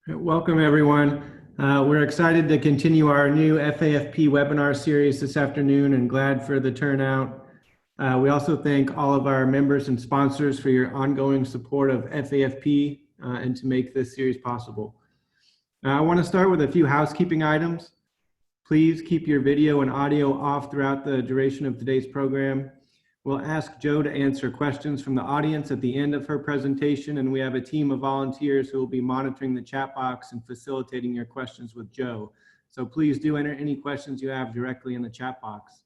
Welcome, everyone. We're excited to continue our new FAFP webinar series this afternoon and glad for the turnout. We also thank all of our members and sponsors for your ongoing support of FAFP and to make this series possible. I want to start with a few housekeeping items. Please keep your video and audio off throughout the duration of today's program. We'll ask Jo to answer questions from the audience at the end of her presentation, and we have a team of volunteers who will be monitoring the chat box and facilitating your questions with Jo. So please do enter any questions you have directly in the chat box.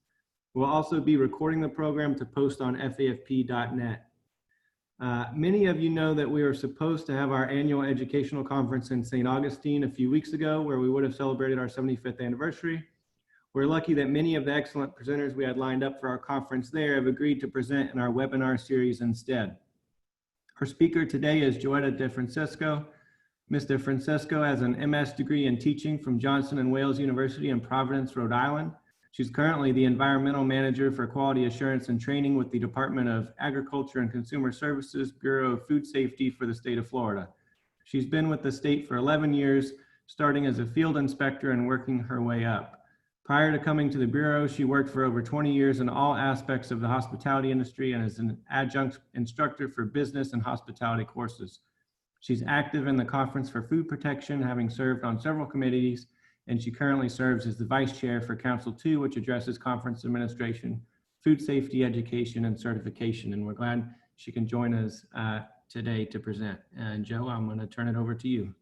We'll also be recording the program to post on fafp.net. Many of you know that we were supposed to have our annual educational conference in St. Augustine a few weeks ago, where we would have celebrated our 75th anniversary. We're lucky that many of the excellent presenters we had lined up for our conference there have agreed to present in our webinar series instead. Our speaker today is Joetta Defrancesco. Ms. Defrancesco has an MS degree in teaching from Johnson & Wales University in Providence, Rhode Island. She's currently the Environmental Manager for Quality Assurance and Training with the Department of Agriculture and Consumer Services, Bureau of Food Safety for the state of Florida. She's been with the state for 11 years, starting as a field inspector and working her way up. Prior to coming to the Bureau, she worked for over 20 years in all aspects of the hospitality industry and is an adjunct instructor for business and hospitality courses. She's active in the Conference for Food Protection, having served on several committees, and she currently serves as the Vice Chair for Council 2, which addresses conference administration, food safety, education, and certification. And we're glad she can join us today to present. And Jo, I'm going to turn it over to you.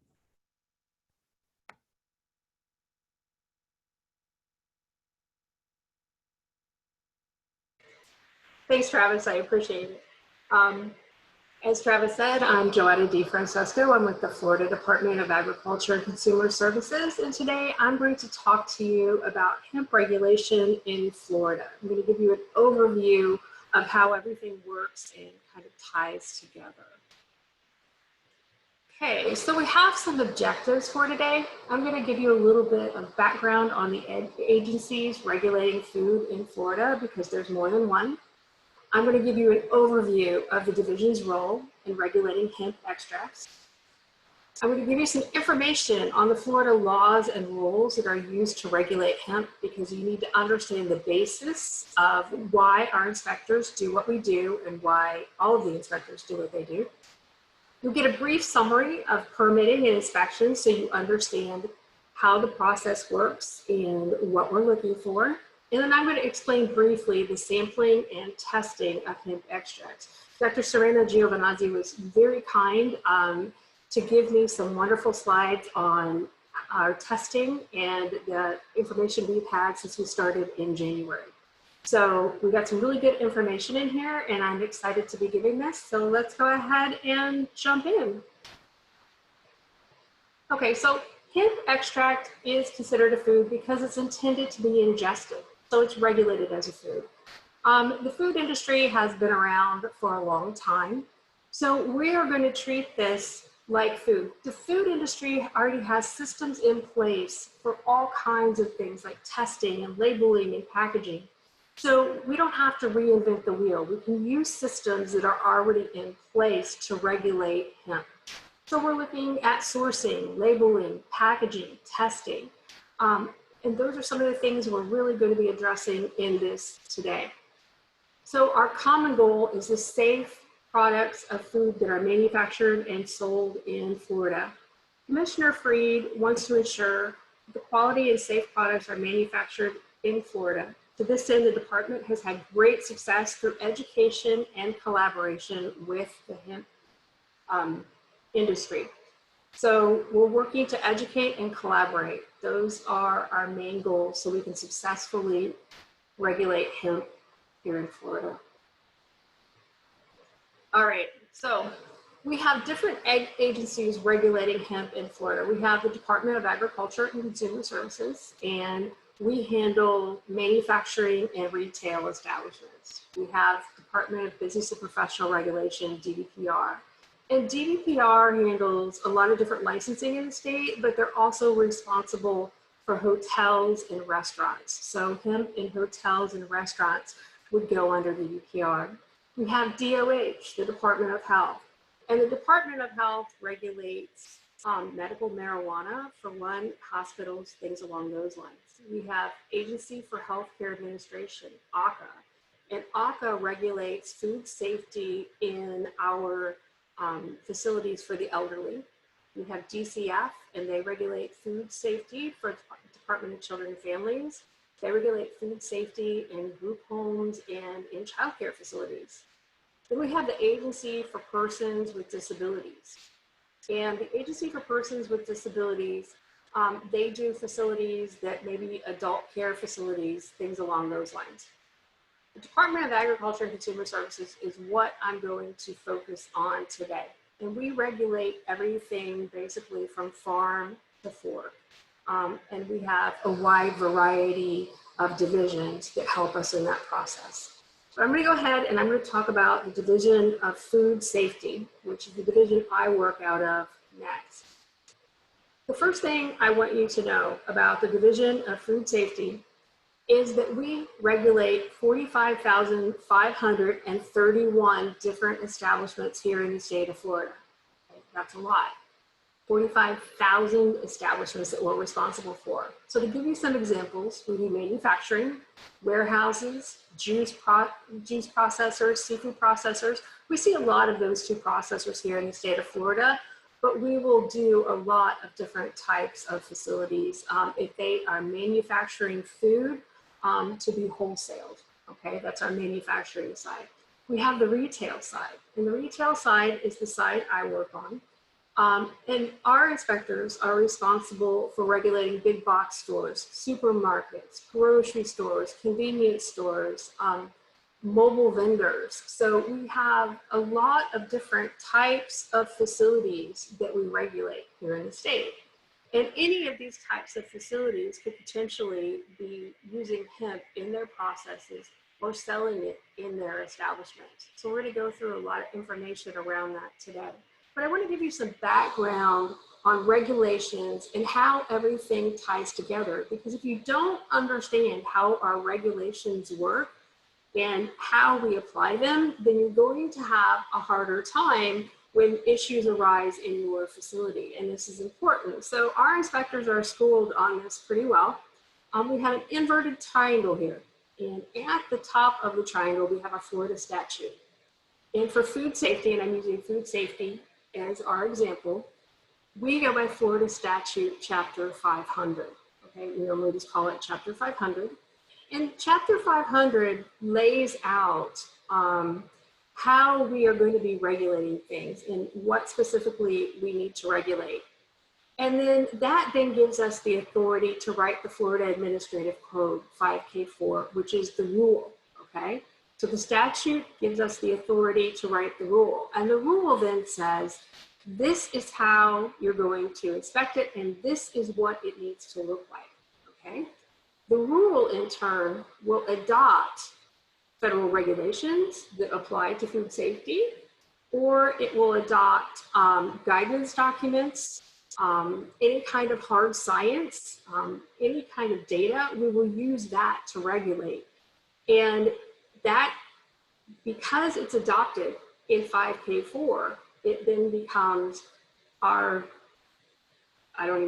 Thanks, Travis. I appreciate it. As Travis said, I'm Joetta Defrancesco. I'm with the Florida Department of Agriculture and Consumer Services, and today I'm going to talk to you about hemp regulation in Florida. I'm going to give you an overview of how everything works and kind of ties together. Okay, so we have some objectives for today. I'm going to give you a little bit of background on the agencies regulating food in Florida because there's more than one. I'm going to give you an overview of the division's role in regulating hemp extracts. I'm going to give you some information on the Florida laws and rules that are used to regulate hemp because you need to understand the basis of why our inspectors do what we do and why all of the inspectors do what they do. You'll get a brief summary of permitting and inspection so you understand how the process works and what we're looking for. And then I'm going to explain briefly the sampling and testing of hemp extracts. Dr. Serena Giovanazzi was very kind to give me some wonderful slides on our testing and the information we've had since we started in January. So we got some really good information in here and I'm excited to be giving this. So let's go ahead and jump in. Okay, so hemp extract is considered a food because it's intended to be ingested. So it's regulated as a food. The food industry has been around for a long time. So we are going to treat this like food. The food industry already has systems in place for all kinds of things like testing and labeling and packaging. So we don't have to reinvent the wheel. We can use systems that are already in place to regulate hemp. So we're looking at sourcing, labeling, packaging, testing. And those are some of the things we're really going to be addressing in this today. So our common goal is the safe products of food that are manufactured and sold in Florida. Commissioner Freed wants to ensure the quality and safe products are manufactured in Florida. To this end, the department has had great success through education and collaboration with the hemp industry. So we're working to educate and collaborate. Those are our main goals so we can successfully regulate hemp here in Florida. All right, so we have different agencies regulating hemp in Florida. We have the Department of Agriculture and Consumer Services, and we handle manufacturing and retail establishments. We have Department of Business and Professional Regulation, DBPR. And DBPR handles a lot of different licensing in the state, but they're also responsible for hotels and restaurants. So hemp in hotels and restaurants would go under DBPR. We have DOH, the Department of Health. And the Department of Health regulates medical marijuana for one, hospitals, things along those lines. We have Agency for Healthcare Administration, ACA, and ACA regulates food safety in our facilities for the elderly. We have DCF, and they regulate food safety for Department of Children and Families. They regulate food safety in group homes and in childcare facilities. Then we have the Agency for Persons with Disabilities. And the Agency for Persons with Disabilities, they do facilities that maybe adult care facilities, things along those lines. The Department of Agriculture and Consumer Services is what I'm going to focus on today. And we regulate everything basically from farm to fork. And we have a wide variety of divisions that help us in that process. So I'm going to go ahead and I'm going to talk about the Division of Food Safety, which is the division I work out of next. The first thing I want you to know about the Division of Food Safety is that we regulate 45,531 different establishments here in the state of Florida. That's a lot. 45,000 establishments that we're responsible for. So to give you some examples, we do manufacturing, warehouses, juice processors, seafood processors. We see a lot of those two processors here in the state of Florida, but we will do a lot of different types of facilities if they are manufacturing food to be wholesaled. Okay, that's our manufacturing side. We have the retail side, and the retail side is the side I work on. And our inspectors are responsible for regulating big box stores, supermarkets, grocery stores, convenience stores, mobile vendors. So we have a lot of different types of facilities that we regulate here in the state. And any of these types of facilities could potentially be using hemp in their processes or selling it in their establishment. So we're going to go through a lot of information around that today. But I want to give you some background on regulations and how everything ties together. Because if you don't understand how our regulations work and how we apply them, then you're going to have a harder time when issues arise in your facility. And this is important. So our inspectors are schooled on this pretty well. We have an inverted triangle here. And at the top of the triangle, we have a Florida statute. And for food safety, and I'm using food safety as our example, we go by Florida statute chapter 500. Okay, we normally just call it chapter 500. And chapter 500 lays out how we are going to be regulating things and what specifically we need to regulate. And then that then gives us the authority to write the Florida Administrative Code 5K4, which is the rule, okay? So the statute gives us the authority to write the rule. And the rule then says, this is how you're going to inspect it, and this is what it needs to look like, okay? The rule, in turn, will adopt federal regulations that apply to food safety, or it will adopt guidance documents, any kind of hard science, any kind of data. We will use that to regulate. And that, because it's adopted in 5K4, it then becomes our, our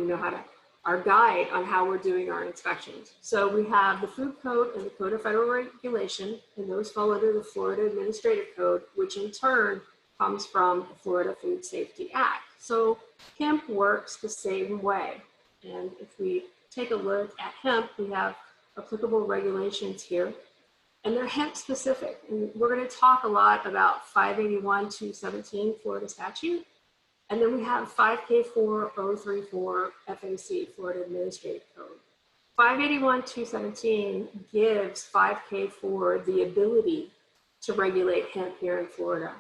guide on how we're doing our inspections. So we have the Food Code and the Code of Federal Regulation, and those fall under the Florida Administrative Code, which in turn comes from the Florida Food Safety Act. So hemp works the same way. And if we take a look at hemp, we have applicable regulations here. And they're hemp specific. And we're going to talk a lot about 581-217 Florida statute. And then we have 5K4034 FAC, Florida Administrative Code. 581-217 gives 5K4 the ability to regulate hemp here in Florida.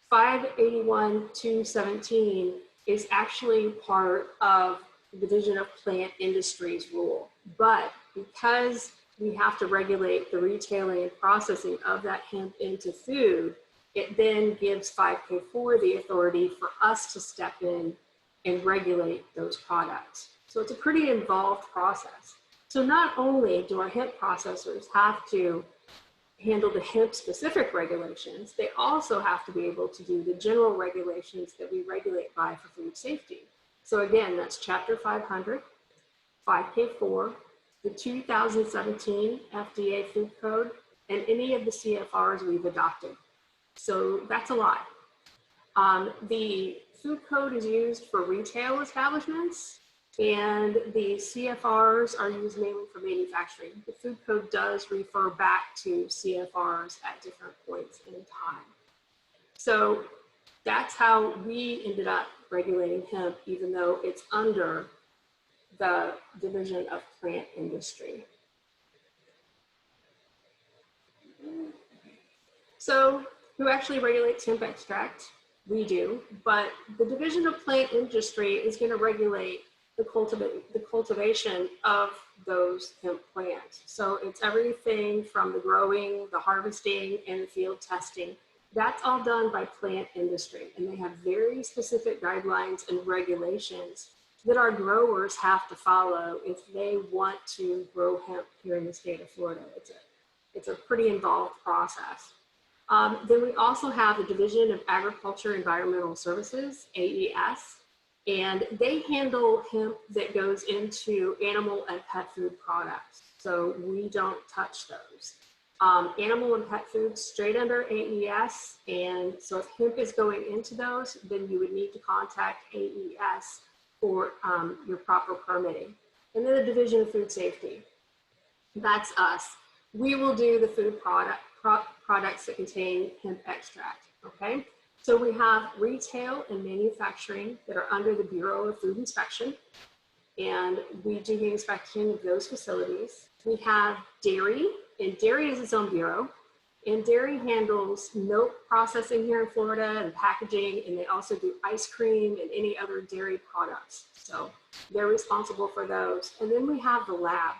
581-217 is actually part of the Division of Plant Industries rule. But because we have to regulate the retailing and processing of that hemp into food, it then gives 5K4 the authority for us to step in and regulate those products. So it's a pretty involved process. So not only do our hemp processors have to handle the hemp specific regulations, they also have to be able to do the general regulations that we regulate by for food safety. So again, that's Chapter 500, 5K4, the 2017 FDA Food Code, and any of the CFRs we've adopted. So that's a lot. The food code is used for retail establishments, and the CFRs are used mainly for manufacturing. The food code does refer back to CFRs at different points in time. So that's how we ended up regulating hemp, even though it's under the Division of Plant Industry. So who actually regulates hemp extract? We do, but the Division of Plant Industry is going to regulate the cultivation of those hemp plants. So it's everything from the growing, the harvesting, and the field testing. That's all done by plant industry, and they have very specific guidelines and regulations that our growers have to follow if they want to grow hemp here in the state of Florida. It's a pretty involved process. Then we also have the Division of Agriculture Environmental Services, AES, and they handle hemp that goes into animal and pet food products. So we don't touch those. Animal and pet food straight under AES, and so if hemp is going into those, then you would need to contact AES for your proper permitting. And then the Division of Food Safety, that's us. We will do the food products that contain hemp extract, okay? So we have retail and manufacturing that are under the Bureau of Food Inspection, and we do the inspection of those facilities. We have dairy, and dairy is its own bureau, and dairy handles milk processing here in Florida and packaging, and they also do ice cream and any other dairy products. So they're responsible for those. And then we have the lab.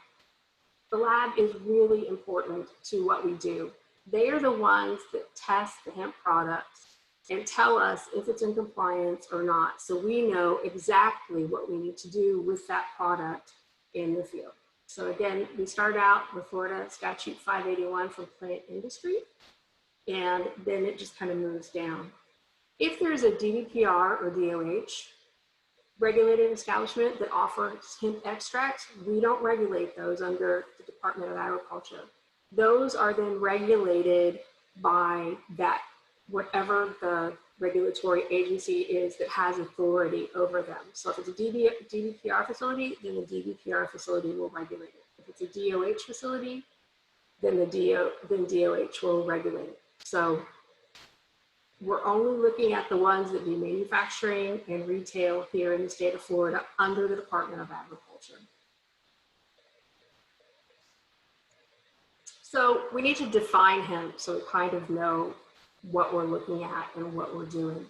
The lab is really important to what we do. They are the ones that test the hemp products and tell us if it's in compliance or not. So we know exactly what we need to do with that product in the field. So again, we start out with Florida Statute 581 for plant industry, and then it just kind of moves down. If there's a DVPR or DOH regulated establishment that offers hemp extracts, we don't regulate those under the Department of Agriculture. Those are then regulated by that, whatever the regulatory agency is that has authority over them. So if it's a DVPR facility, then the DVPR facility will regulate it. If it's a DOH facility, then DOH will regulate it. So we're only looking at the ones that do manufacturing and retail here in the state of Florida under the Department of Agriculture. So we need to define hemp so we kind of know what we're looking at and what we're doing.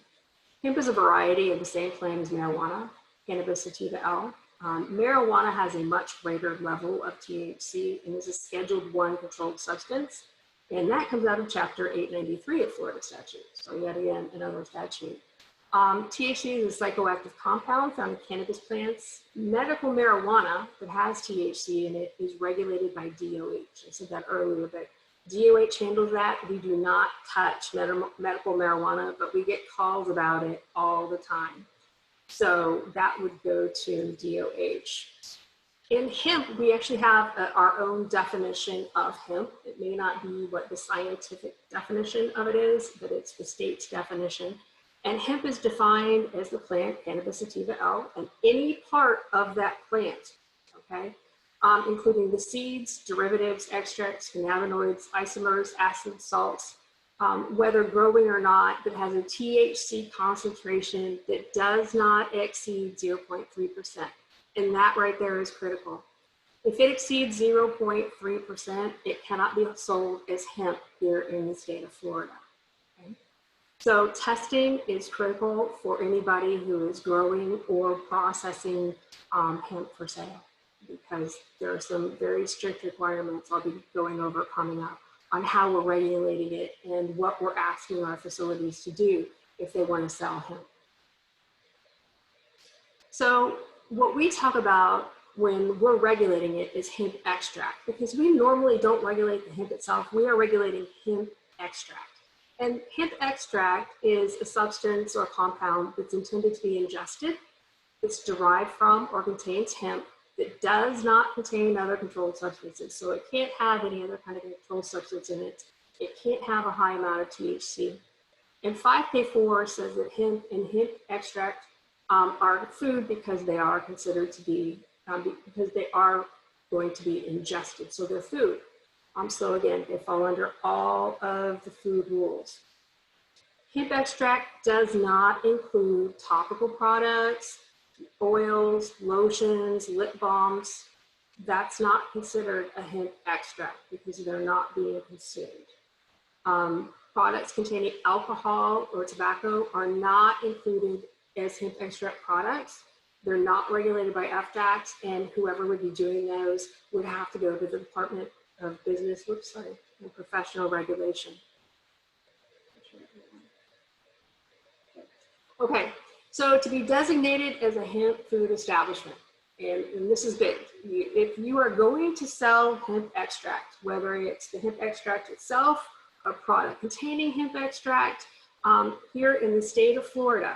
Hemp is a variety of the same plant as marijuana, cannabis sativa L. Marijuana has a much greater level of THC and is a Scheduled I controlled substance. And that comes out of Chapter 893 of Florida statute. So yet again, another statute. THC is a psychoactive compound found in cannabis plants. Medical marijuana that has THC in it is regulated by DOH. I said that earlier, but DOH handles that. We do not touch medical marijuana, but we get calls about it all the time. So that would go to DOH. In hemp, we actually have our own definition of hemp. It may not be what the scientific definition of it is, but it's the state's definition. And hemp is defined as the plant, cannabis sativa L, and any part of that plant, okay? Including the seeds, derivatives, extracts, cannabinoids, isomers, acids, salts, whether growing or not, that has a THC concentration that does not exceed 0.3%. And that right there is critical. If it exceeds 0.3%, it cannot be sold as hemp here in the state of Florida. Okay? So testing is critical for anybody who is growing or processing hemp for sale, because there are some very strict requirements I'll be going over coming up on how we're regulating it and what we're asking our facilities to do if they want to sell hemp. So what we talk about when we're regulating it is hemp extract, because we normally don't regulate the hemp itself. We are regulating hemp extract. And hemp extract is a substance or a compound that's intended to be ingested that's derived from or contains hemp that does not contain other controlled substances. So it can't have any other kind of controlled substance in it. It can't have a high amount of THC. And 5K4 says that hemp and hemp extract are food because they are considered to be, because they are going to be ingested. So they're food. So again, they fall under all of the food rules. Hemp extract does not include topical products, oils, lotions, lip balms. That's not considered a hemp extract because they're not being consumed. Products containing alcohol or tobacco are not included as hemp extract products. They're not regulated by FDACs, and whoever would be doing those would have to go to the Department of Business, and Professional Regulation. Okay, so to be designated as a hemp food establishment, and this is big, if you are going to sell hemp extract, whether it's the hemp extract itself, a product containing hemp extract, here in the state of Florida,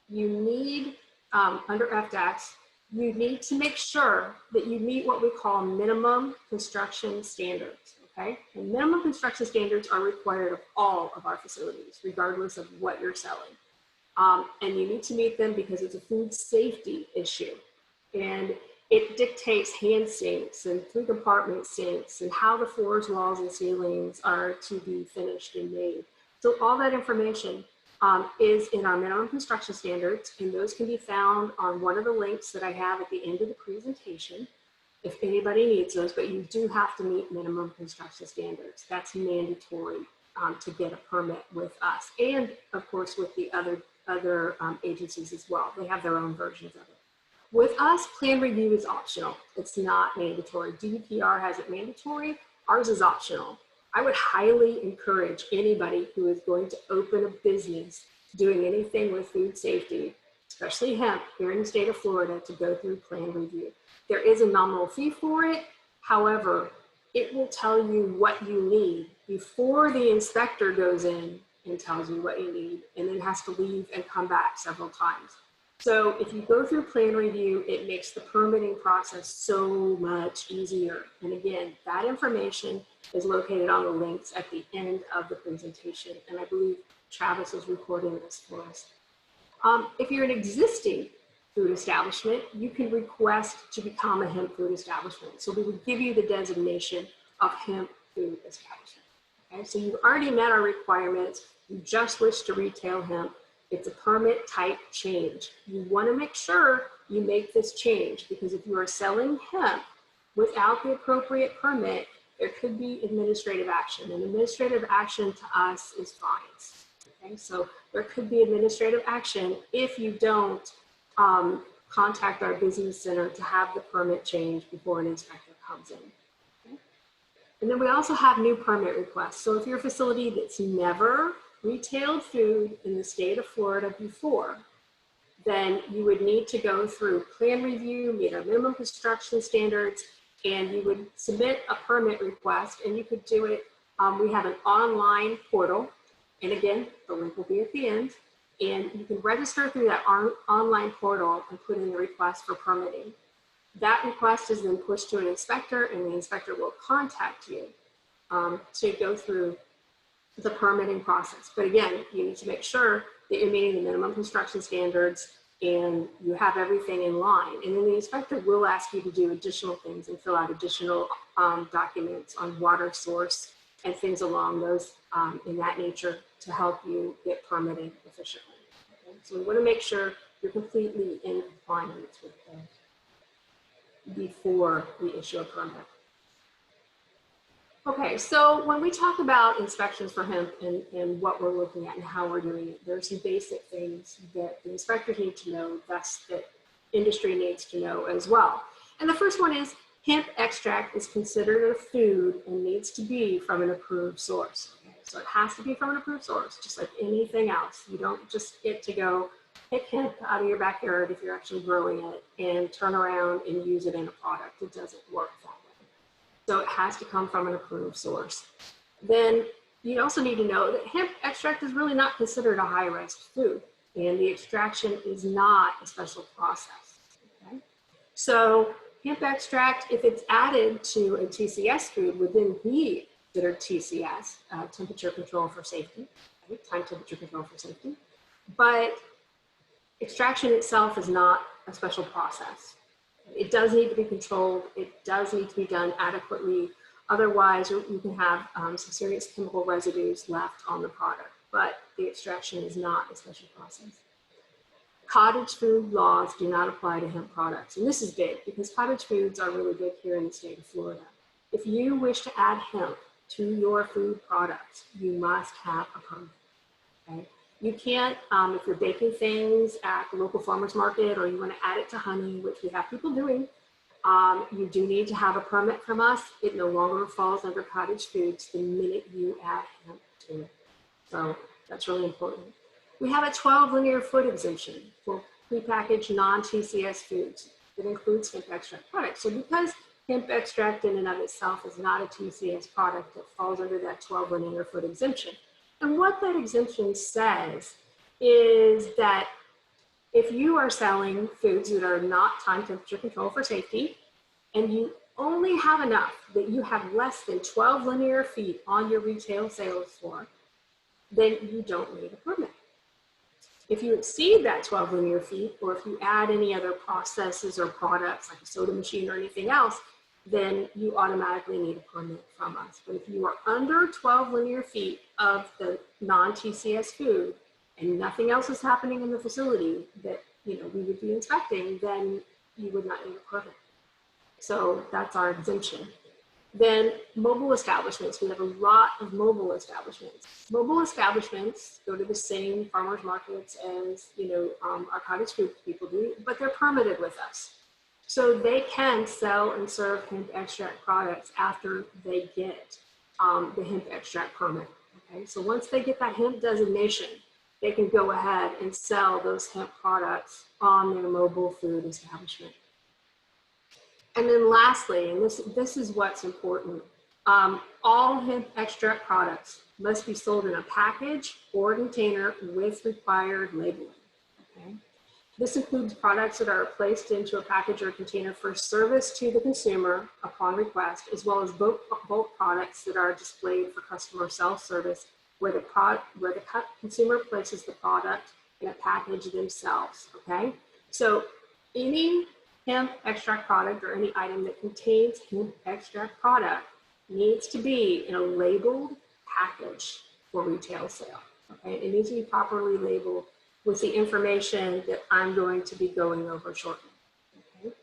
you need, under FDACs, you need to make sure that you meet what we call minimum construction standards, okay? And minimum construction standards are required of all of our facilities, regardless of what you're selling. And you need to meet them because it's a food safety issue. And it dictates hand sinks and 3-compartment sinks and how the floors, walls, and ceilings are to be finished and made. So all that information is in our minimum construction standards, and those can be found on one of the links that I have at the end of the presentation, if anybody needs those, but you do have to meet minimum construction standards. That's mandatory to get a permit with us, and of course with the other agencies as well. They have their own versions of it. With us, plan review is optional. It's not mandatory. DEPR has it mandatory. Ours is optional. I would highly encourage anybody who is going to open a business doing anything with food safety, especially hemp here in the state of Florida, to go through plan review. There is a nominal fee for it. However, it will tell you what you need before the inspector goes in and tells you what you need, and then has to leave and come back several times. So if you go through plan review, it makes the permitting process so much easier. And again, that information is located on the links at the end of the presentation. And I believe Travis is recording this for us. If you're an existing food establishment, you can request to become a hemp food establishment. So we would give you the designation of hemp food establishment. Okay, so you've already met our requirements. You just wish to retail hemp. It's a permit type change. You want to make sure you make this change, because if you are selling hemp without the appropriate permit, there could be administrative action. And administrative action to us is fines. Okay, so there could be administrative action if you don't contact our business center to have the permit change before an inspector comes in. Okay? And then we also have new permit requests. So if you're a facility that's never retailed food in the state of Florida before, then you would need to go through plan review, meet our minimum construction standards, and you would submit a permit request, and you could do it. We have an online portal, and again, the link will be at the end, and you can register through that online portal and put in the request for permitting. That request is then pushed to an inspector, and the inspector will contact you to go through the permitting process. But again, you need to make sure that you're meeting the minimum construction standards and you have everything in line. And then the inspector will ask you to do additional things and fill out additional documents on water source and things along those in that nature to help you get permitted efficiently. Okay? So we want to make sure you're completely in compliance with those before we issue a permit. Okay, so when we talk about inspections for hemp and what we're looking at and how we're doing it, there are some basic things that the inspectors need to know, thus that industry needs to know as well. And the first one is hemp extract is considered a food and needs to be from an approved source. Okay, so it has to be from an approved source, just like anything else. You don't just get to go pick hemp out of your backyard if you're actually growing it and turn around and use it in a product. It doesn't work that way. So it has to come from an approved source. Then you also need to know that hemp extract is really not considered a high-risk food. and the extraction is not a special process. Okay? So hemp extract, if it's added to a TCS food, would then be considered TCS, temperature control for safety, right? Time temperature control for safety. But extraction itself is not a special process. It does need to be controlled. It does need to be done adequately. Otherwise, you can have some serious chemical residues left on the product. But the extraction is not a special process. Cottage food laws do not apply to hemp products. And this is big because cottage foods are really big here in the state of Florida. If you wish to add hemp to your food products, you must have a permit. Okay? You can't, if you're baking things at the local farmer's market or you want to add it to honey, which we have people doing, you do need to have a permit from us. It no longer falls under cottage foods the minute you add hemp to it. So that's really important. We have a 12 linear foot exemption for prepackaged non-TCS foods that includes hemp extract products. So because hemp extract in and of itself is not a TCS product, it falls under that 12 linear foot exemption. And what that exemption says is that if you are selling foods that are not time temperature control for safety, and you only have enough that you have less than 12 linear feet on your retail sales floor, then you don't need a permit. If you exceed that 12 linear feet, or if you add any other processes or products like a soda machine or anything else, then you automatically need a permit from us. But if you are under 12 linear feet of the non-TCS food and nothing else is happening in the facility that we would be inspecting, then you would not need a permit. So that's our exemption. Then mobile establishments, we have a lot of mobile establishments. Mobile establishments go to the same farmers markets as our cottage food people do, but they're permitted with us. So they can sell and serve hemp extract products after they get the hemp extract permit. Okay, so once they get that hemp designation, they can go ahead and sell those hemp products on their mobile food establishment. And then lastly, and this is what's important, all hemp extract products must be sold in a package or container with required labeling. Okay? This includes products that are placed into a package or container for service to the consumer upon request, as well as bulk products that are displayed for customer self-service, where the consumer places the product in a package themselves. Okay, so any hemp extract product or any item that contains hemp extract product needs to be in a labeled package for retail sale. Okay, it needs to be properly labeled with the information that I'm going to be going over shortly. Okay?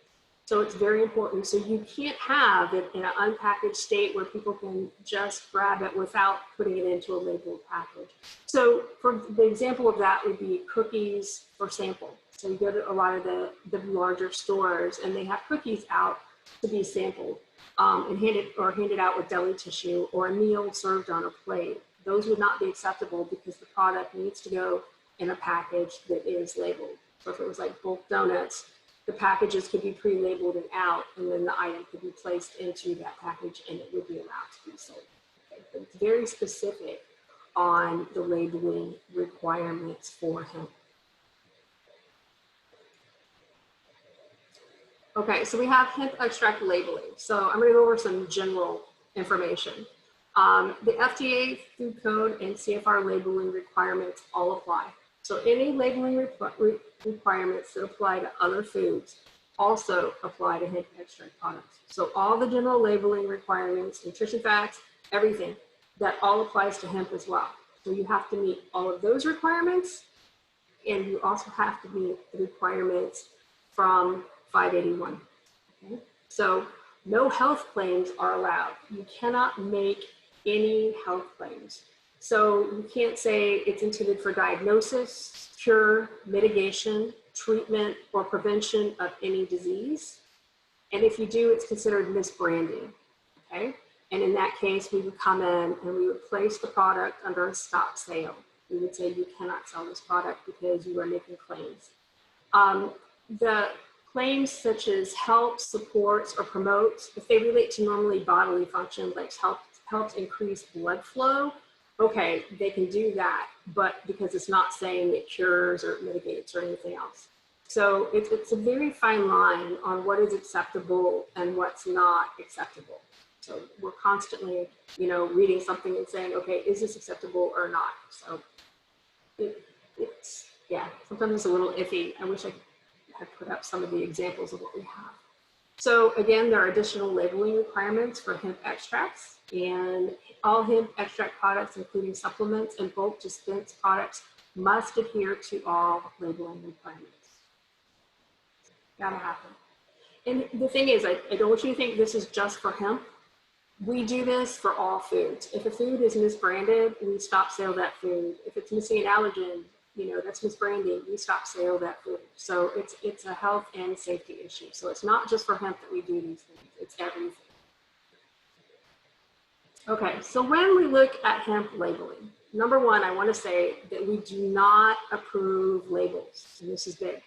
So it's very important. So you can't have it in an unpackaged state where people can just grab it without putting it into a labeled package. So for the example of that would be cookies for sample. So you go to a lot of the larger stores and they have cookies out to be sampled and handed out with deli tissue or a meal served on a plate. Those would not be acceptable because the product needs to go in a package that is labeled. So if it was like bulk donuts, the packages could be pre-labeled and out, and then the item could be placed into that package and it would be allowed to be sold. Okay? But it's very specific on the labeling requirements for hemp. Okay, so we have hemp extract labeling. So I'm going to go over some general information. The FDA Food Code and CFR labeling requirements all apply. So any labeling requirements that apply to other foods also apply to hemp extract products. So all the general labeling requirements, nutrition facts, everything, that all applies to hemp as well. So you have to meet all of those requirements, and you also have to meet the requirements from 581. Okay? So no health claims are allowed. You cannot make any health claims. So you can't say it's intended for diagnosis, cure, mitigation, treatment, or prevention of any disease. And if you do, it's considered misbranding. Okay? And in that case, we would come in and we would place the product under a stop sale. We would say you cannot sell this product because you are making claims. The claims such as helps, supports, or promotes, if they relate to normally bodily function, like helps increase blood flow, okay, they can do that, but because it's not saying it cures or mitigates or anything else. So it's a very fine line on what is acceptable and what's not acceptable. So we're constantly, reading something and saying, okay, is this acceptable or not? So it's, yeah, sometimes it's a little iffy. I wish I had put up some of the examples of what we have. So again, there are additional labeling requirements for hemp extracts, and all hemp extract products, including supplements and bulk dispense products, must adhere to all labeling requirements. Gotta happen. And the thing is, I don't want you to think this is just for hemp. We do this for all foods. If a food is misbranded, we stop sale of that food. If it's missing an allergen, that's misbranding, we stop sale of that food. So it's a health and safety issue. So it's not just for hemp that we do these things, it's everything. Okay, so when we look at hemp labeling, number one, I want to say that we do not approve labels, and this is big.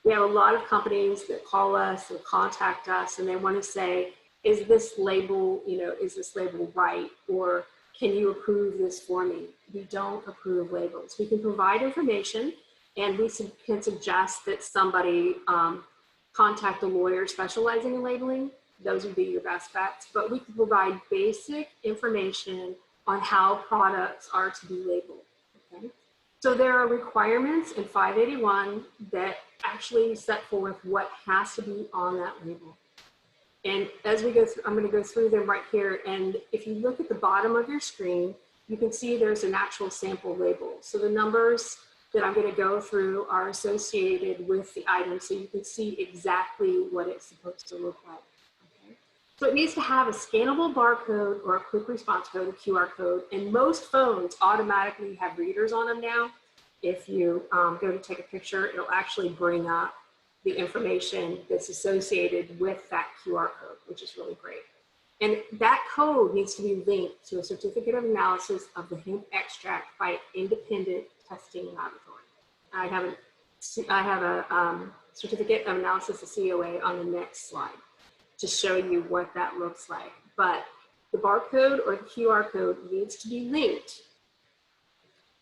We have a lot of companies that call us and contact us, and they want to say, is this label, is this label right? Or can you approve this for me? We don't approve labels. We can provide information, and we can suggest that somebody contact a lawyer specializing in labeling. Those would be your best bets. But we can provide basic information on how products are to be labeled. Okay? So there are requirements in 581 that actually set forth what has to be on that label. And as we go through, I'm going to go through them right here. And if you look at the bottom of your screen, you can see there's an actual sample label. So the numbers that I'm going to go through are associated with the item, so you can see exactly what it's supposed to look like. Okay? So it needs to have a scannable barcode or a quick response code, a QR code. And most phones automatically have readers on them now. If you go to take a picture, it'll actually bring up the information that's associated with that QR code, which is really great. And that code needs to be linked to a certificate of analysis of the hemp extract by independent testing laboratory. I have a certificate of analysis, a COA, on the next slide to show you what that looks like. But the barcode or the QR code needs to be linked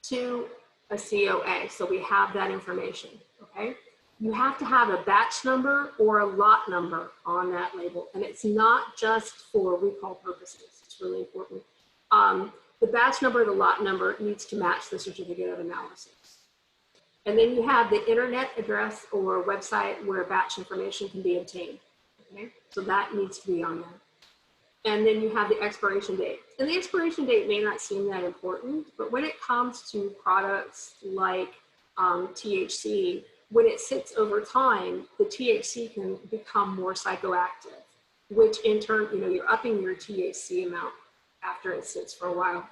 to a COA, so we have that information, okay? You have to have a batch number or a lot number on that label. And it's not just for recall purposes. It's really important. The batch number, the lot number needs to match the certificate of analysis. And then you have the internet address or website where batch information can be obtained. Okay? So that needs to be on there. And then you have the expiration date. And the expiration date may not seem that important, but when it comes to products like THC, when it sits over time, the THC can become more psychoactive, which in turn, you're upping your THC amount after it sits for a while.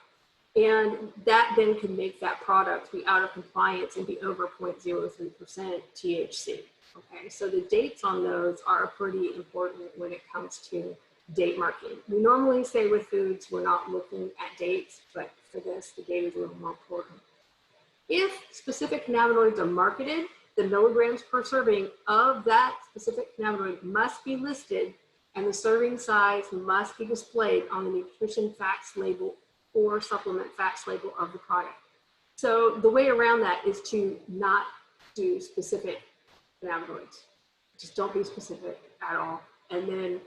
And that then can make that product be out of compliance and be over 0.03% THC. Okay, so the dates on those are pretty important when it comes to date marking. We normally say with foods, we're not looking at dates, but for this, the date is a little more important. If specific cannabinoids are marketed, the milligrams per serving of that specific cannabinoid must be listed, and the serving size must be displayed on the nutrition facts label or supplement facts label of the product. So the way around that is to not do specific cannabinoids. Just don't be specific at all. And then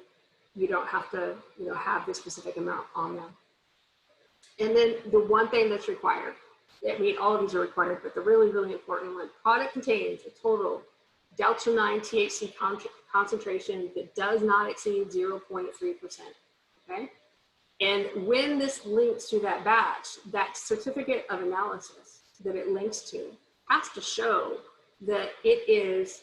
you don't have to, have the specific amount on them. And then the one thing that's required, I mean, all of these are required, but the really, really important one, product contains a total delta-9 THC concentration that does not exceed 0.3%, okay? And when this links to that batch, that certificate of analysis that it links to has to show that it is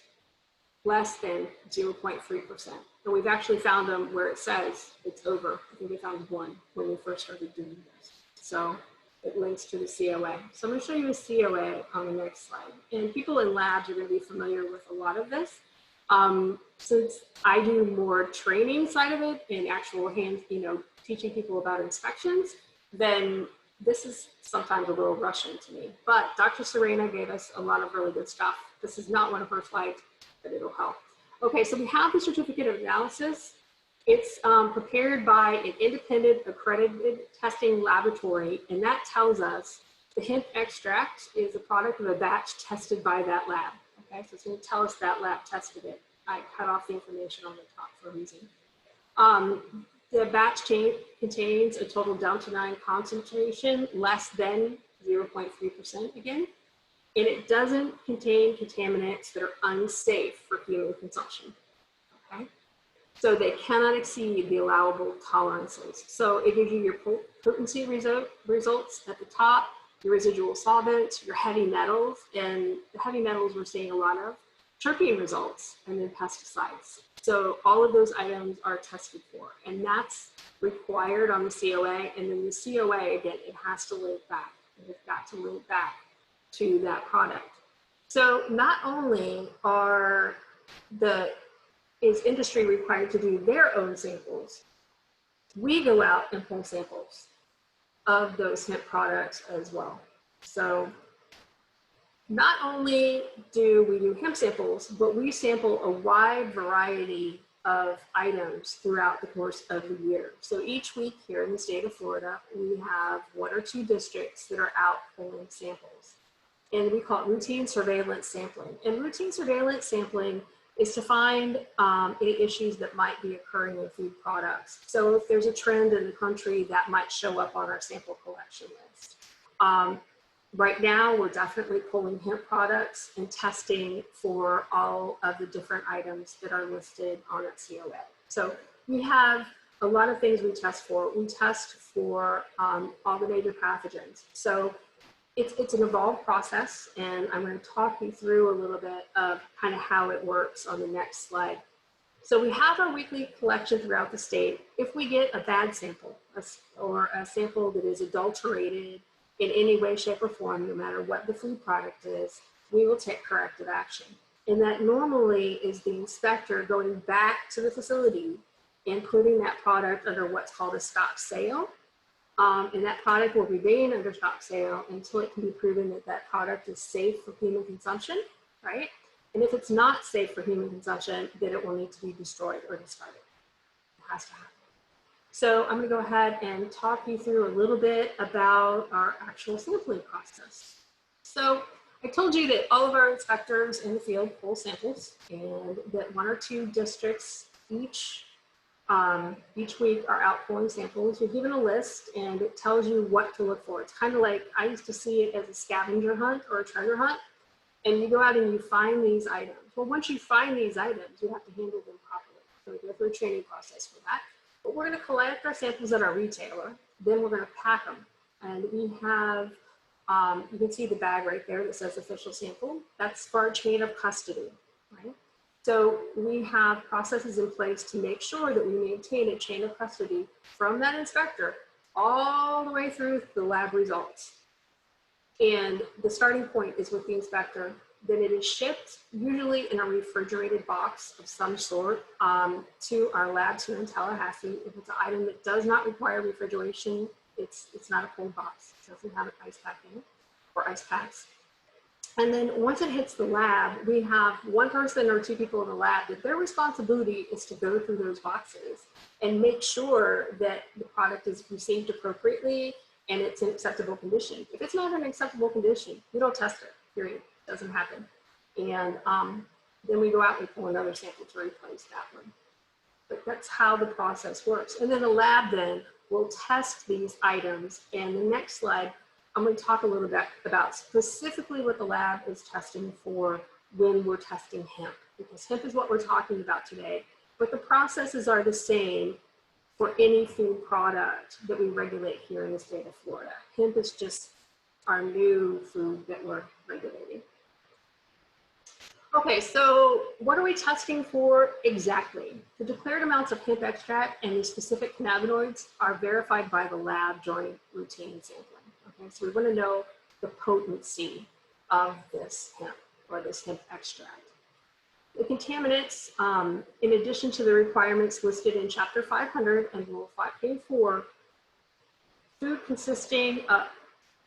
less than 0.3%. And we've actually found them where it says it's over. I think we found one when we first started doing this. So it links to the COA. So I'm going to show you a COA on the next slide. And people in labs are going to be familiar with a lot of this. Since I do more training side of it and actual hands, teaching people about inspections, then this is sometimes a little Russian to me. But Dr. Serena gave us a lot of really good stuff. This is not one of her slides, but it'll help. Okay, so we have the certificate of analysis. It's prepared by an independent accredited testing laboratory, and that tells us the hemp extract is a product of a batch tested by that lab. Okay, so it's going to tell us that lab tested it. I cut off the information on the top for a reason. The batch contains a total delta 9 concentration less than 0.3% again, and it doesn't contain contaminants that are unsafe for human consumption. Okay, so they cannot exceed the allowable tolerances. So it gives you your potency results at the top, your residual solvents, your heavy metals, and the heavy metals we're seeing a lot of, terpene results, and then pesticides. So all of those items are tested for, and that's required on the COA. And then the COA, again, it has to link back. It's got to link back to that product. So not only is industry required to do their own samples, we go out and pull samples of those hemp products as well. So not only do we do hemp samples, but we sample a wide variety of items throughout the course of the year. So each week here in the state of Florida, we have 1 or 2 districts that are out pulling samples. And we call it routine surveillance sampling. And routine surveillance sampling is to find any issues that might be occurring in food products. So if there's a trend in the country, that might show up on our sample collection list. Right now, we're definitely pulling hemp products and testing for all of the different items that are listed on our COA. So we have a lot of things we test for. We test for all the major pathogens. So it's an evolved process, and I'm going to talk you through a little bit of kind of how it works on the next slide. So we have our weekly collection throughout the state. If we get a bad sample or a sample that is adulterated in any way, shape, or form, no matter what the food product is, we will take corrective action. And that normally is the inspector going back to the facility and putting that product under what's called a stop sale. And that product will remain under stop sale until it can be proven that that product is safe for human consumption, right? And if it's not safe for human consumption, then it will need to be destroyed or discarded. It has to happen. So I'm going to go ahead and talk you through a little bit about our actual sampling process. So I told you that all of our inspectors in the field pull samples, and that 1 or 2 districts each week are out pulling samples. You're given a list, and it tells you what to look for. It's kind of like, I used to see it as a scavenger hunt or a treasure hunt, and you go out and you find these items. Well, once you find these items, you have to handle them properly. So we go through a training process for that. But we're going to collect our samples at our retailer. Then we're going to pack them. And we have, you can see the bag right there that says official sample. That's for our chain of custody, right? So we have processes in place to make sure that we maintain a chain of custody from that inspector all the way through the lab results. And the starting point is with the inspector. Then it is shipped, usually in a refrigerated box of some sort, to our labs here in Tallahassee. If it's an item that does not require refrigeration, it's not a cold box. It doesn't have an ice pack in it or ice packs. And then once it hits the lab, we have 1 person or 2 people in the lab that their responsibility is to go through those boxes and make sure that the product is received appropriately and it's in acceptable condition. If it's not in acceptable condition, we don't test it, period. It doesn't happen. And then we go out and pull another sample to replace that one. But that's how the process works. And then the lab then will test these items. And the next slide, I'm going to talk a little bit about specifically what the lab is testing for when we're testing hemp, because hemp is what we're talking about today. But the processes are the same for any food product that we regulate here in the state of Florida. Hemp is just our new food that we're regulating. Okay, so what are we testing for exactly? The declared amounts of hemp extract and the specific cannabinoids are verified by the lab during routine sampling. Okay, so we want to know the potency of this hemp or this hemp extract. The contaminants, in addition to the requirements listed in Chapter 500 and Rule 5K4, food consisting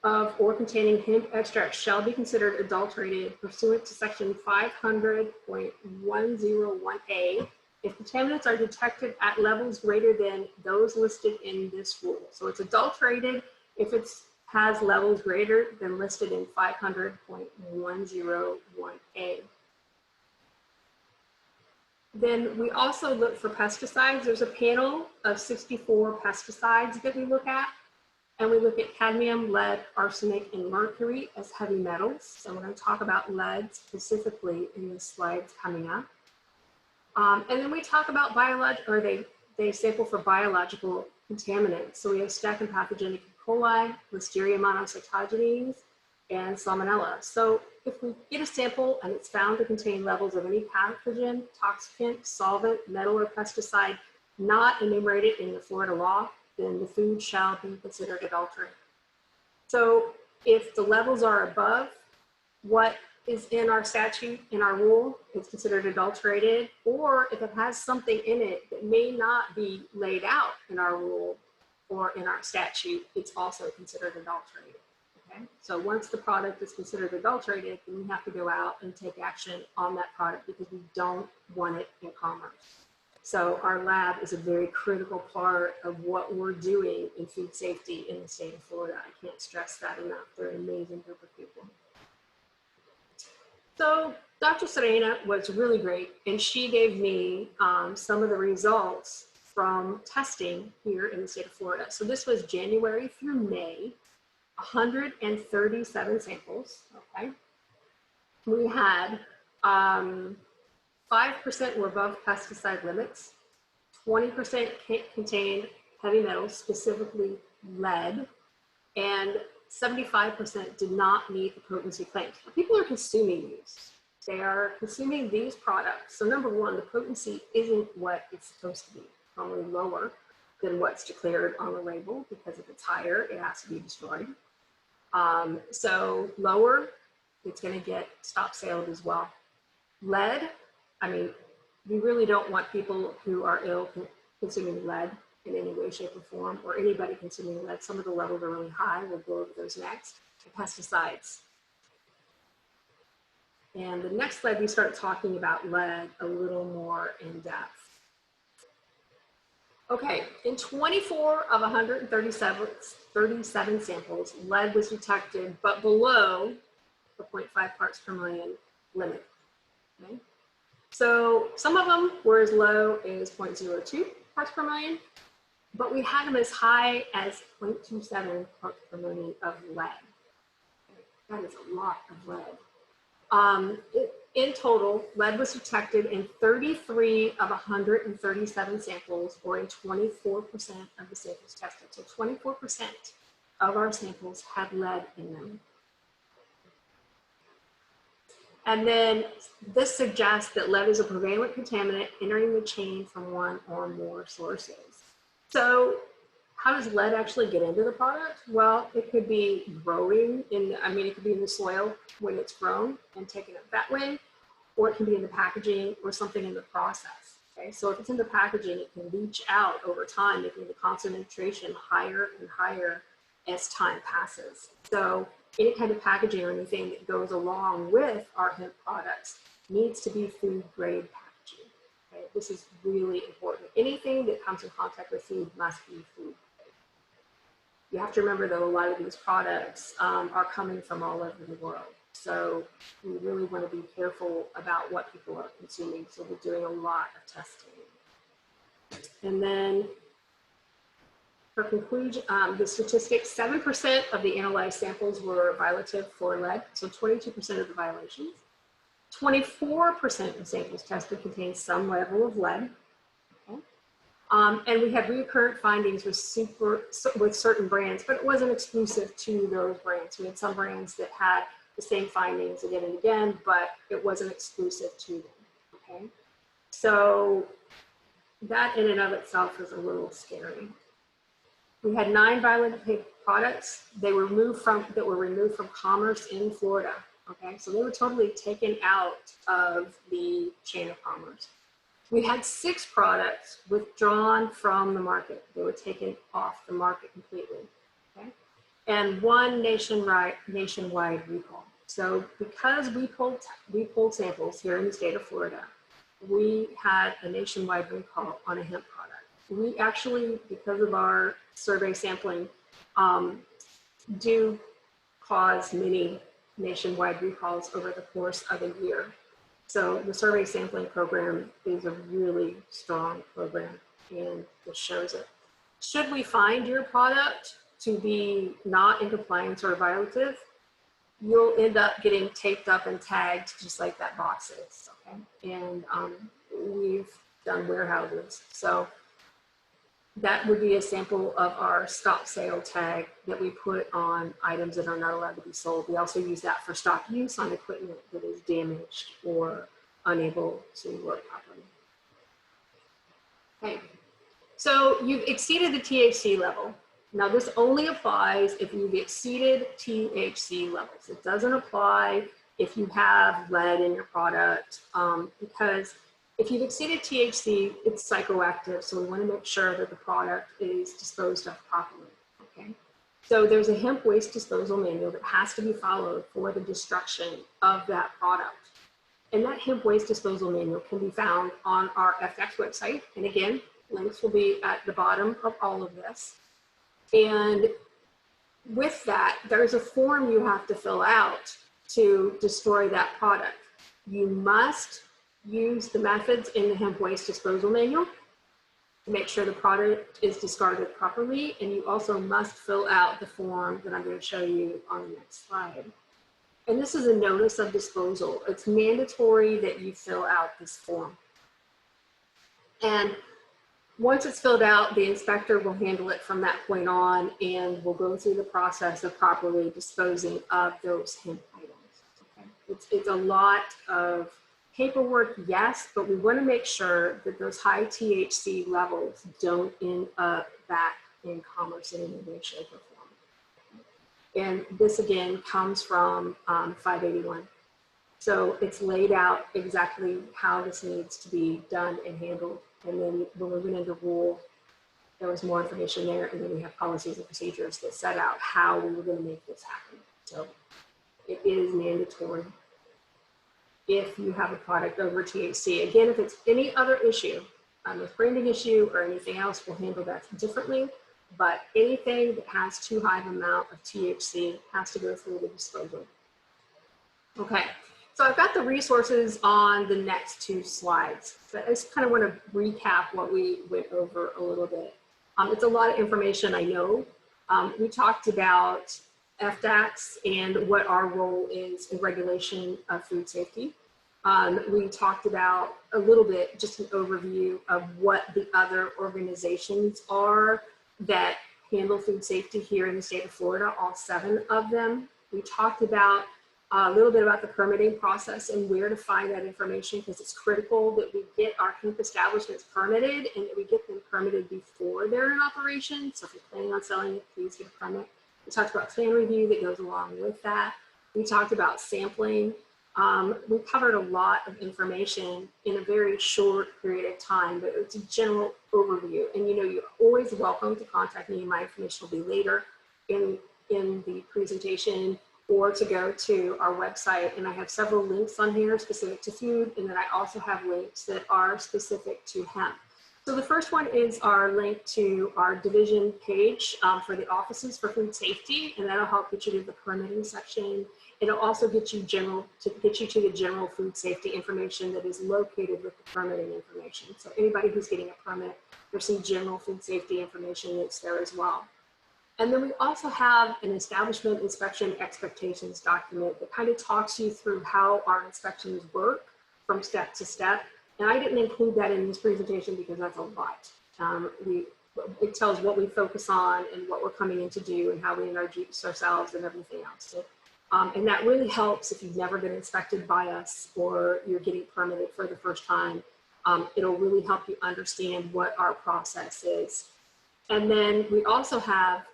of or containing hemp extract shall be considered adulterated pursuant to Section 500.101A if contaminants are detected at levels greater than those listed in this rule. So it's adulterated if it has levels greater than listed in 500.101A. Then we also look for pesticides. There's a panel of 64 pesticides that we look at. And we look at cadmium, lead, arsenic, and mercury as heavy metals. So we're going to talk about lead specifically in the slides coming up. And then we talk about they sample for biological contaminants. So we have staph and pathogenic E. coli, Listeria monocytogenes, and Salmonella. So if we get a sample and it's found to contain levels of any pathogen, toxicant, solvent, metal, or pesticide not enumerated in the Florida law, then the food shall be considered adulterated. So if the levels are above what is in our statute, in our rule, it's considered adulterated, or if it has something in it that may not be laid out in our rule or in our statute, it's also considered adulterated. Okay? So once the product is considered adulterated, then we have to go out and take action on that product because we don't want it in commerce. So our lab is a very critical part of what we're doing in food safety in the state of Florida. I can't stress that enough. They're an amazing group of people. So Dr. Serena was really great, and she gave me some of the results from testing here in the state of Florida. So this was January through May, 137 samples, okay? We had 5% were above pesticide limits, 20% contained heavy metals, specifically lead, and 75% did not meet the potency claims. People are consuming these. They are consuming these products. So number one, the potency isn't what it's supposed to be, probably lower than what's declared on the label, because if it's higher, it has to be destroyed. So lower, it's going to get stop sale as well. Lead, I mean, we really don't want people who are ill consuming lead in any way, shape, or form, or anybody consuming lead. Some of the levels are really high. We'll go over those next. Pesticides. And the next slide, we start talking about lead a little more in depth. Okay, in 24 of 137 samples, lead was detected, but below the 0.5 parts per million limit. Okay? So some of them were as low as 0.02 parts per million, but we had them as high as 0.27 parts per million of lead. That is a lot of lead. In total, lead was detected in 33 of 137 samples, or in 24% of the samples tested. So 24% of our samples had lead in them. And then this suggests that lead is a prevalent contaminant entering the chain from one or more sources. So how does lead actually get into the product? Well, it could be growing it could be in the soil when it's grown and taken up that way, or it can be in the packaging or something in the process. Okay, so if it's in the packaging, it can leach out over time, making the concentration higher and higher as time passes. So any kind of packaging or anything that goes along with our hemp products needs to be food grade packaging. Okay? This is really important. Anything that comes in contact with food must be food grade. You have to remember, though, a lot of these products are coming from all over the world. So we really want to be careful about what people are consuming. So we're doing a lot of testing. And then for conclusion, the statistics, 7% of the analyzed samples were violative for lead, so 22% of the violations. 24% of samples tested contained some level of lead. Okay. And we had recurrent findings with certain brands, but it wasn't exclusive to those brands. We had some brands that had the same findings again and again, but it wasn't exclusive to them. Okay. So that in and of itself is a little scary. We had 9 violative products that were removed from commerce in Florida. Okay, so they were totally taken out of the chain of commerce. We had 6 products withdrawn from the market. They were taken off the market completely. Okay, and 1 nationwide recall. So because we pulled samples here in the state of Florida, we had a nationwide recall on a hemp product. We actually, because of our survey sampling, do cause many nationwide recalls over the course of a year. So the survey sampling program is a really strong program, and it shows it. Should we find your product to be not in compliance or violative, you'll end up getting taped up and tagged just like that box is, okay? And we've done warehouses. So that would be a sample of our stop sale tag that we put on items that are not allowed to be sold. We also use that for stop use on equipment that is damaged or unable to work properly. Okay, so you've exceeded the THC level. Now this only applies if you've exceeded THC levels. It doesn't apply if you have lead in your product, because if you've exceeded THC, it's psychoactive, so we want to make sure that the product is disposed of properly, okay? So there's a hemp waste disposal manual that has to be followed for the destruction of that product. And that hemp waste disposal manual can be found on our FX website. And again, links will be at the bottom of all of this. And with that, there's a form you have to fill out to destroy that product. You must use the methods in the hemp waste disposal manual to make sure the product is discarded properly, and you also must fill out the form that I'm going to show you on the next slide. And this is a notice of disposal. It's mandatory that you fill out this form. And once it's filled out, the inspector will handle it from that point on, and we'll go through the process of properly disposing of those hemp items. Okay? It's a lot of paperwork, yes, but we want to make sure that those high THC levels don't end up back in commerce in any way, shape, or form. And this again comes from 581. So it's laid out exactly how this needs to be done and handled. And then when we went into rule, there was more information there, and then we have policies and procedures that set out how we were going to make this happen. So it is mandatory if you have a product over THC. Again, if it's any other issue, with branding issue or anything else, we'll handle that differently. But anything that has too high of an amount of THC has to go through the disposal. Okay, so I've got the resources on the next two slides. But I just kind of want to recap what we went over a little bit. It's a lot of information, I know. We talked about FDACs and what our role is in regulation of food safety. We talked about a little bit, just an overview of what the other organizations are that handle food safety here in the state of Florida, all 7 of them. We talked about a little bit about the permitting process and where to find that information, because it's critical that we get our hemp establishments permitted and that we get them permitted before they're in operation. So if you're planning on selling it, please get a permit. We talked about plan review that goes along with that. We talked about sampling. We covered a lot of information in a very short period of time, but it's a general overview. And you know, you're always welcome to contact me. My information will be later in the presentation, or to go to our website. And I have several links on here specific to food, and then I also have links that are specific to hemp. So the first one is our link to our division page for the offices for food safety, and that'll help get you to the permitting section. It'll also get you to the general food safety information that is located with the permitting information. So anybody who's getting a permit, there's some general food safety information that's there as well. And then we also have an establishment inspection expectations document that kind of talks you through how our inspections work from step to step. And I didn't include that in this presentation because that's a lot. It tells what we focus on and what we're coming in to do and how we introduce ourselves and everything else. So, and that really helps if you've never been inspected by us or you're getting permitted for the first time. It'll really help you understand what our process is. And then we also have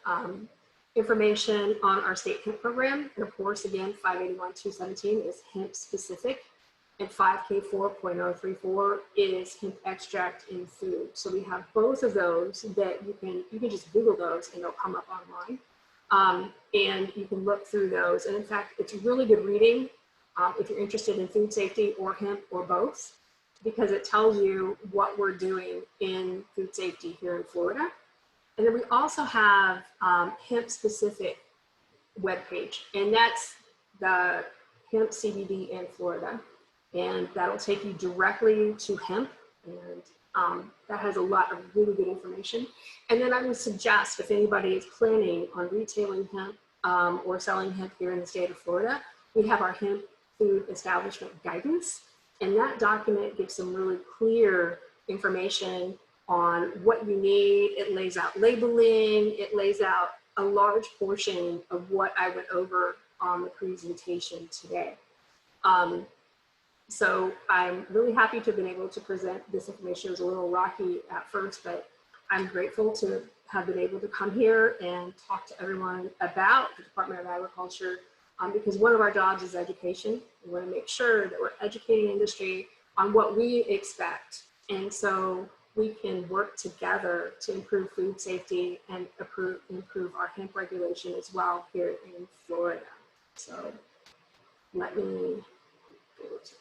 information on our state hemp program. And of course, again, 581-217 is hemp specific, and 5K4.034 is hemp extract in food. So we have both of those that you can just Google those and they'll come up online. And you can look through those. And in fact, it's really good reading if you're interested in food safety or hemp or both. because it tells you what we're doing in food safety here in Florida. And then we also have hemp specific webpage, and that's the hemp CBD in Florida. And that'll take you directly to hemp, and that has a lot of really good information. And then I would suggest if anybody is planning on retailing hemp or selling hemp here in the state of Florida, we have our hemp food establishment guidance. And that document gives some really clear information on what you need. It lays out labeling, it lays out a large portion of what I went over on the presentation today. So I'm really happy to have been able to present this information. It was a little rocky at first, but I'm grateful to have been able to come here and talk to everyone about the Department of Agriculture, because one of our jobs is education. We want to make sure that we're educating industry on what we expect. And so we can work together to improve food safety and improve our hemp regulation as well here in Florida. So let me go to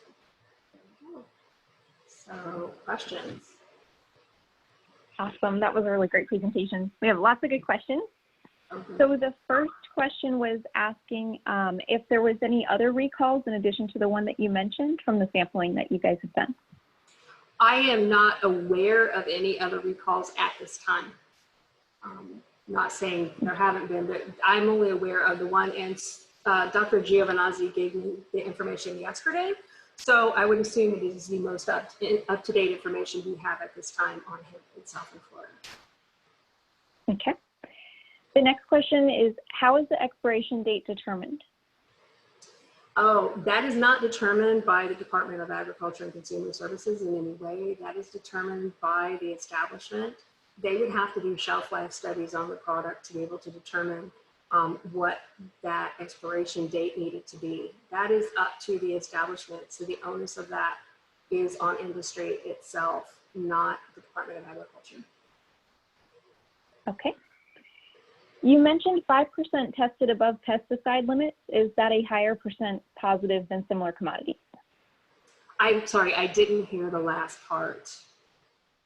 So questions? Awesome. That was a really great presentation. We have lots of good questions. Okay. So the first question was asking if there was any other recalls in addition to the one that you mentioned from the sampling that you guys have done. I am not aware of any other recalls at this time. Not saying there haven't been, but I'm only aware of the one, and Dr. Giovanazzi gave me the information yesterday. So I would assume it is the most up-to-date information we have at this time on hemp itself in Florida. Okay. The next question is, how is the expiration date determined? Oh, that is not determined by the Department of Agriculture and Consumer Services in any way. That is determined by the establishment. They would have to do shelf life studies on the product to be able to determine what that expiration date needed to be. That is up to the establishment. So the onus of that is on industry itself, not the Department of Agriculture. Okay. You mentioned 5% tested above pesticide limits. Is that a higher percent positive than similar commodities? I'm sorry, I didn't hear the last part.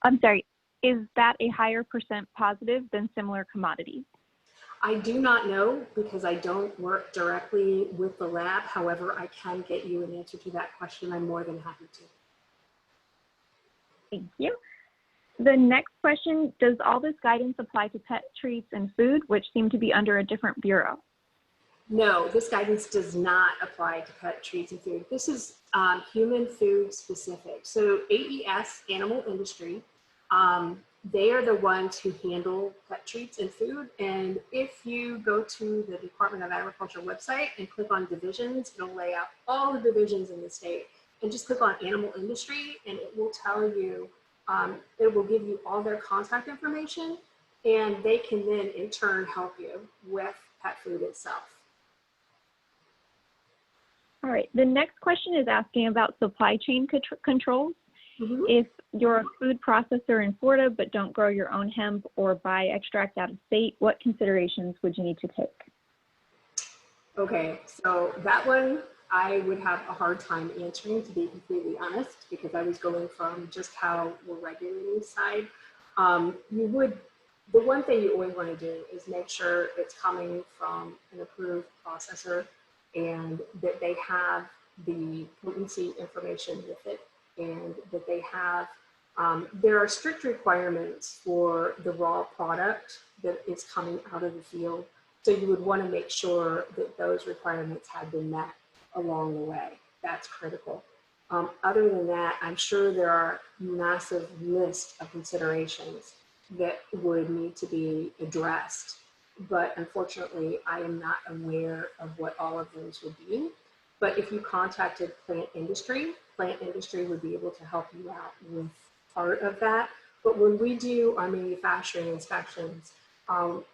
I'm sorry, is that a higher percent positive than similar commodities? I do not know because I don't work directly with the lab. However, I can get you an answer to that question. I'm more than happy to. Thank you. The next question, does all this guidance apply to pet treats and food, which seem to be under a different bureau? No, this guidance does not apply to pet treats and food. This is human food specific. So AES, Animal Industry, they are the ones who handle pet treats and food. And if you go to the Department of Agriculture website and click on divisions, it'll lay out all the divisions in the state. And just click on Animal Industry and it will tell you, it will give you all their contact information, and they can then in turn help you with pet food itself. All right, the next question is asking about supply chain controls. Mm-hmm. If you're a food processor in Florida but don't grow your own hemp or buy extract out of state, what considerations would you need to take? Okay, so that one I would have a hard time answering, to be completely honest, because I was going from just how we're regulating side. The one thing you always want to do is make sure it's coming from an approved processor and that they have the potency information with it, and that they have, there are strict requirements for the raw product that is coming out of the field. So you would want to make sure that those requirements have been met along the way. That's critical. Other than that, I'm sure there are massive list of considerations that would need to be addressed. But unfortunately, I am not aware of what all of those would be. But if you contacted Plant Industry would be able to help you out with part of that. But when we do our manufacturing inspections,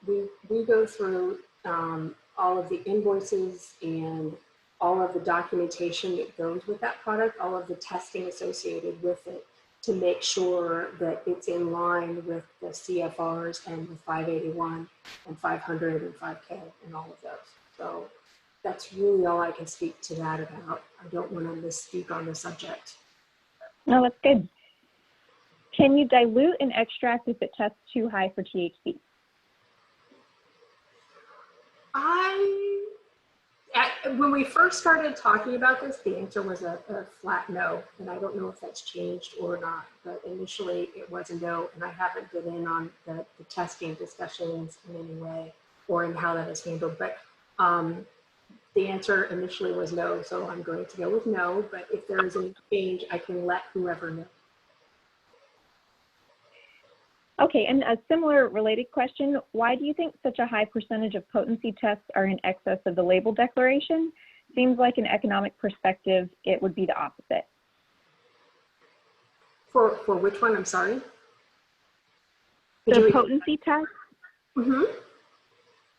we go through all of the invoices and all of the documentation that goes with that product, all of the testing associated with it, to make sure that it's in line with the CFRs and the 581 and 500 and 5K and all of those. So that's really all I can speak to that about. I don't want to misspeak on the subject. No, that's good. Can you dilute an extract if it tests too high for THC? When we first started talking about this, the answer was a flat no, and I don't know if that's changed or not, but initially it was a no, and I haven't been in on the testing discussions in any way or in how that is handled, but the answer initially was no, so I'm going to go with no, but if there is any change, I can let whoever know. Okay, and a similar related question, why do you think such a high percentage of potency tests are in excess of the label declaration? Seems like an economic perspective, it would be the opposite. For which one, I'm sorry? The potency test? Mm-hmm.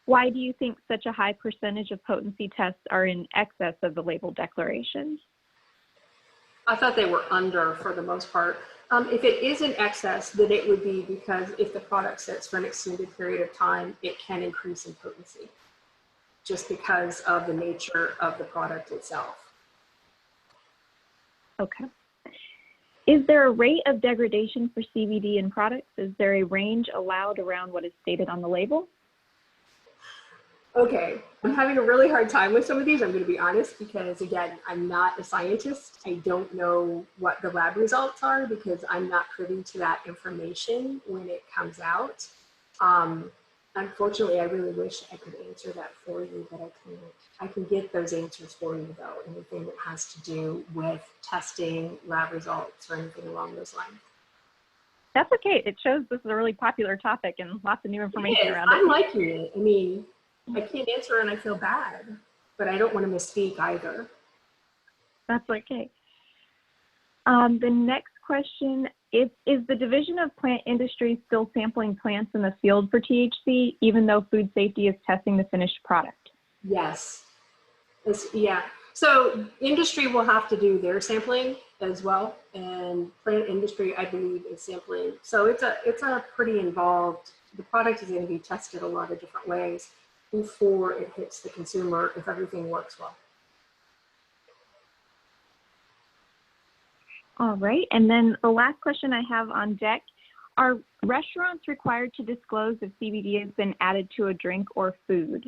Why do you think such a high percentage of potency tests are in excess of the label declaration? I thought they were under for the most part. If it is in excess, then it would be because if the product sits for an extended period of time, it can increase in potency just because of the nature of the product itself. Okay. Is there a rate of degradation for CBD in products? Is there a range allowed around what is stated on the label? Okay, I'm having a really hard time with some of these, I'm going to be honest, because again, I'm not a scientist. I don't know what the lab results are because I'm not privy to that information when it comes out. Unfortunately, I really wish I could answer that for you, but I can't. I can get those answers for you though, anything that has to do with testing, lab results, or anything along those lines. That's okay. It shows this is a really popular topic and lots of new information around it. I'm liking it. I mean, I can't answer and I feel bad, but I don't want to misspeak either. That's okay. The next question is the Division of Plant Industry still sampling plants in the field for THC, even though food safety is testing the finished product? Yes. Yeah. So industry will have to do their sampling as well, and plant industry, I believe, is sampling. So it's a pretty involved. The product is going to be tested a lot of different ways before it hits the consumer if everything works well. All right, and then the last question I have on deck, are restaurants required to disclose if CBD has been added to a drink or food?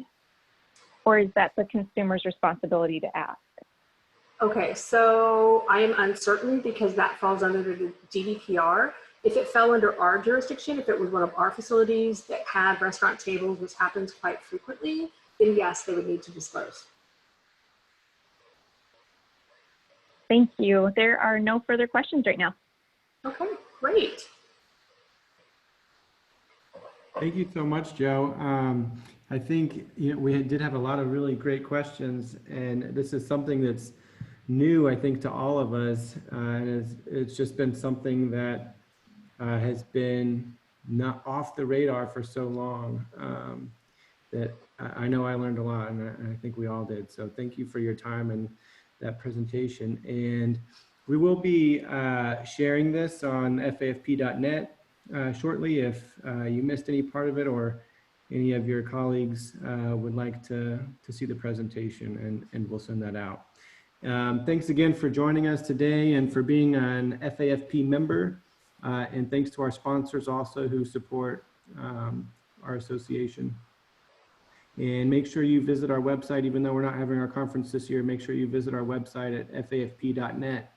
Or is that the consumer's responsibility to ask? Okay, so I am uncertain because that falls under the GDPR. If it fell under our jurisdiction, if it was one of our facilities that had restaurant tables, which happens quite frequently, then yes, they would need to disclose. Thank you. There are no further questions right now. Okay, great. Thank you so much, Joe. I think we did have a lot of really great questions, and this is something that's new, I think, to all of us, and it's just been something that has been not off the radar for so long that I know I learned a lot, and I think we all did. So thank you for your time and that presentation. And we will be sharing this on FAFP.net shortly. If you missed any part of it or any of your colleagues would like to see the presentation, and we'll send that out. Thanks again for joining us today and for being an FAFP member. And thanks to our sponsors also who support our association. And make sure you visit our website, even though we're not having our conference this year, make sure you visit our website at fafp.net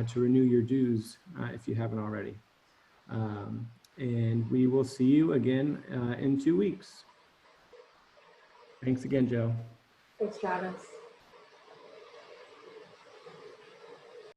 to renew your dues if you haven't already. And we will see you again in 2 weeks. Thanks again, Joe. Thanks, Travis.